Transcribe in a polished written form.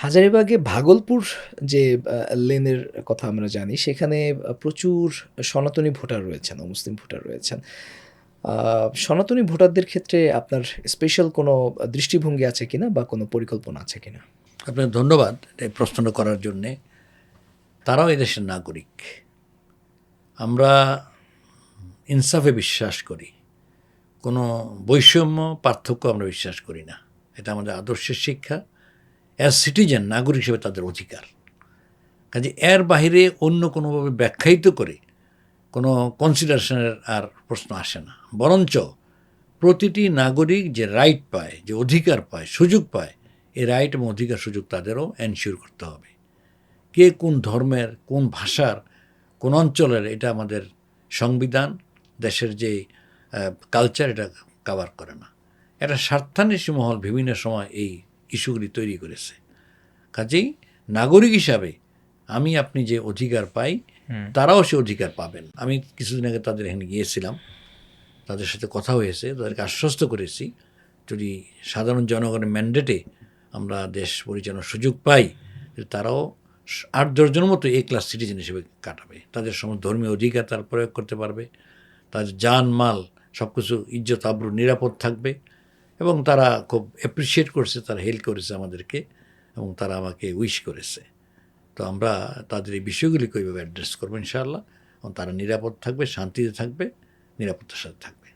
হাজারীবাগে ভাগলপুর যে লেনের কথা আমরা জানি, সেখানে প্রচুর সনাতনী ভোটার রয়েছেন, অমুসলিম ভোটার রয়েছেন। আ সনাতনী ভোটারদের ক্ষেত্রে আপনার স্পেশাল কোনো দৃষ্টিভঙ্গি আছে কিনা বা কোনো পরিকল্পনা আছে কিনা? আপনাকে ধন্যবাদ এই প্রশ্নটা করার জন্যে। তারাও এদেশের নাগরিক। আমরা ইনসাফে বিশ্বাস করি। কোনো বৈষম্য, পার্থক্য আমরা বিশ্বাস করি না। এটা আমাদের আদর্শের শিক্ষা। অ্যাজ সিটিজেন, নাগরিক হিসেবে তাদের অধিকার। কাজে এর বাহিরে অন্য কোনোভাবে ব্যাখ্যায়িত করে কোনো কনসিডারেশনের আর প্রশ্ন আসে না। বরঞ্চ প্রতিটি নাগরিক যে রাইট পায়, যে অধিকার পায়, সুযোগ পায়, এই রাইট এবং অধিকার সুযোগ তাদেরও এনশিওর করতে হবে। কে কোন ধর্মের, কোন ভাষার, কোন অঞ্চলের, এটা আমাদের সংবিধান, দেশের যে কালচার, এটা কাভার করে না। এটা স্বার্থান্বেষী মহল বিভিন্ন সময় এই ইস্যুগুলি তৈরি করেছে। কাজেই নাগরিক হিসাবে আমি আপনি যে অধিকার পাই, তারাও সে অধিকার পাবেন। আমি কিছুদিন আগে তাদের এখানে গিয়েছিলাম, তাদের সাথে কথা হয়েছে, তাদেরকে আশ্বস্ত করেছি যদি সাধারণ জনগণের ম্যান্ডেটে আমরা দেশ পরিচালনার সুযোগ পাই, তারাও ৮-১০ জনের মতো এ ক্লাস সিটিজেন হিসেবে কাটাবে। তাদের সমস্ত ধর্মীয় অধিকার তারা প্রয়োগ করতে পারবে, তাদের জান মাল সব কিছু ইজ্জত আবরু নিরাপদ থাকবে। এবং তারা খুব অ্যাপ্রিসিয়েট করছে, তারা হেল্প করেছে আমাদেরকে, এবং তারা আমাকে উইশ করেছে। তো আমরা তাদের এই বিষয়গুলিকে ওইভাবে অ্যাড্রেস করবো ইনশাআল্লাহ, এবং তারা নিরাপদ থাকবে, শান্তিতে থাকবে, নিরাপত্তার সাথে থাকবে।